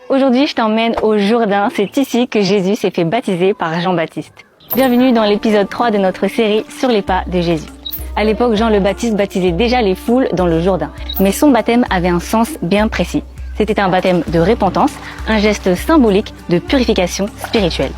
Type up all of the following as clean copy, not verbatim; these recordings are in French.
Aujourd'hui, je t'emmène au Jourdain. C'est ici que Jésus s'est fait baptiser par Jean-Baptiste. Bienvenue dans l'épisode 3 de notre série sur les pas de Jésus. À l'époque, Jean le Baptiste baptisait déjà les foules dans le Jourdain. Mais son baptême avait un sens bien précis. C'était un baptême de repentance, un geste symbolique de purification spirituelle.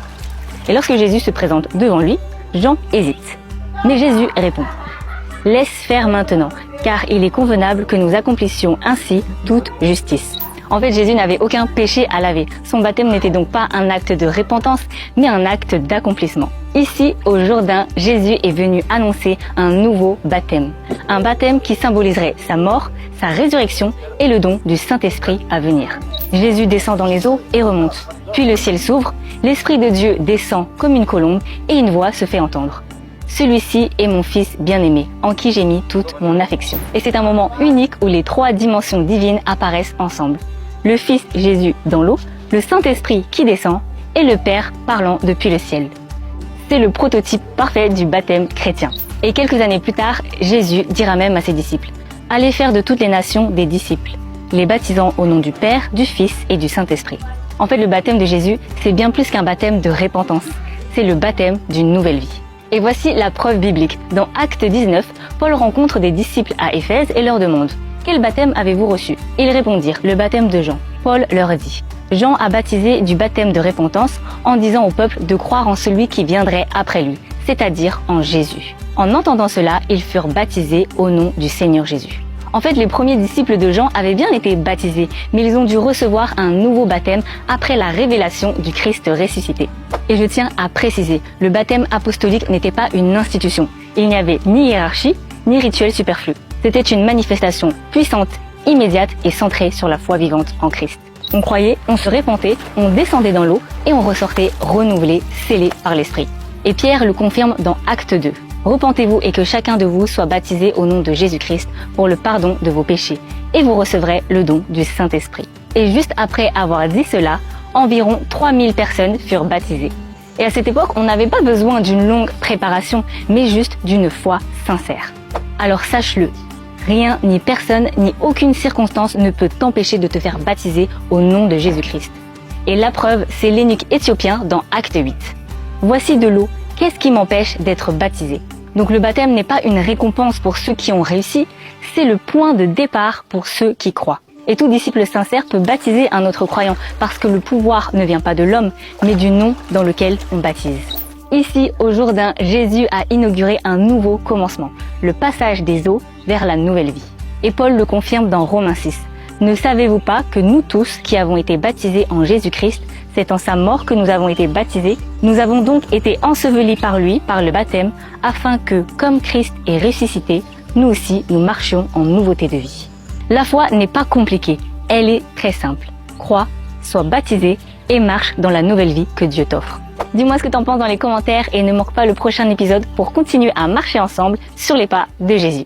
Et lorsque Jésus se présente devant lui, Jean hésite. Mais Jésus répond: « Laisse faire maintenant, car il est convenable que nous accomplissions ainsi toute justice. » En fait, Jésus n'avait aucun péché à laver. Son baptême n'était donc pas un acte de repentance, mais un acte d'accomplissement. Ici, au Jourdain, Jésus est venu annoncer un nouveau baptême. Un baptême qui symboliserait sa mort, sa résurrection et le don du Saint-Esprit à venir. Jésus descend dans les eaux et remonte. Puis le ciel s'ouvre, l'Esprit de Dieu descend comme une colombe et une voix se fait entendre. Celui-ci est mon Fils bien-aimé, en qui j'ai mis toute mon affection. Et c'est un moment unique où les trois dimensions divines apparaissent ensemble. Le Fils Jésus dans l'eau, le Saint-Esprit qui descend et le Père parlant depuis le ciel. C'est le prototype parfait du baptême chrétien. Et quelques années plus tard, Jésus dira même à ses disciples: « Allez faire de toutes les nations des disciples, les baptisant au nom du Père, du Fils et du Saint-Esprit. » En fait, le baptême de Jésus, c'est bien plus qu'un baptême de repentance. C'est le baptême d'une nouvelle vie. Et voici la preuve biblique. Dans Acte 19, Paul rencontre des disciples à Éphèse et leur demande: « Quel baptême avez-vous reçu ?» Ils répondirent: « Le baptême de Jean. » Paul leur dit: « Jean a baptisé du baptême de repentance en disant au peuple de croire en celui qui viendrait après lui, c'est-à-dire en Jésus. » En entendant cela, ils furent baptisés au nom du Seigneur Jésus. En fait, les premiers disciples de Jean avaient bien été baptisés, mais ils ont dû recevoir un nouveau baptême après la révélation du Christ ressuscité. Et je tiens à préciser, le baptême apostolique n'était pas une institution. Il n'y avait ni hiérarchie, ni rituel superflu. C'était une manifestation puissante, immédiate et centrée sur la foi vivante en Christ. On croyait, on se repentait, on descendait dans l'eau et on ressortait renouvelé, scellé par l'Esprit. Et Pierre le confirme dans Acte 2. « Repentez-vous et que chacun de vous soit baptisé au nom de Jésus-Christ pour le pardon de vos péchés, et vous recevrez le don du Saint-Esprit. » Et juste après avoir dit cela, environ 3000 personnes furent baptisées. Et à cette époque, on n'avait pas besoin d'une longue préparation, mais juste d'une foi sincère. Alors sache-le, rien, ni personne, ni aucune circonstance ne peut t'empêcher de te faire baptiser au nom de Jésus-Christ. Et la preuve, c'est l'eunuque éthiopien dans Acte 8. Voici de l'eau, qu'est-ce qui m'empêche d'être baptisé? Donc le baptême n'est pas une récompense pour ceux qui ont réussi, c'est le point de départ pour ceux qui croient. Et tout disciple sincère peut baptiser un autre croyant, parce que le pouvoir ne vient pas de l'homme, mais du nom dans lequel on baptise. Ici, au Jourdain, Jésus a inauguré un nouveau commencement, le passage des eaux vers la nouvelle vie. Et Paul le confirme dans Romains 6. Ne savez-vous pas que nous tous qui avons été baptisés en Jésus-Christ, c'est en sa mort que nous avons été baptisés? Nous avons donc été ensevelis par lui, par le baptême, afin que, comme Christ est ressuscité, nous aussi nous marchions en nouveauté de vie. La foi n'est pas compliquée, elle est très simple. Crois, sois baptisé et marche dans la nouvelle vie que Dieu t'offre. Dis-moi ce que t'en penses dans les commentaires et ne manque pas le prochain épisode pour continuer à marcher ensemble sur les pas de Jésus.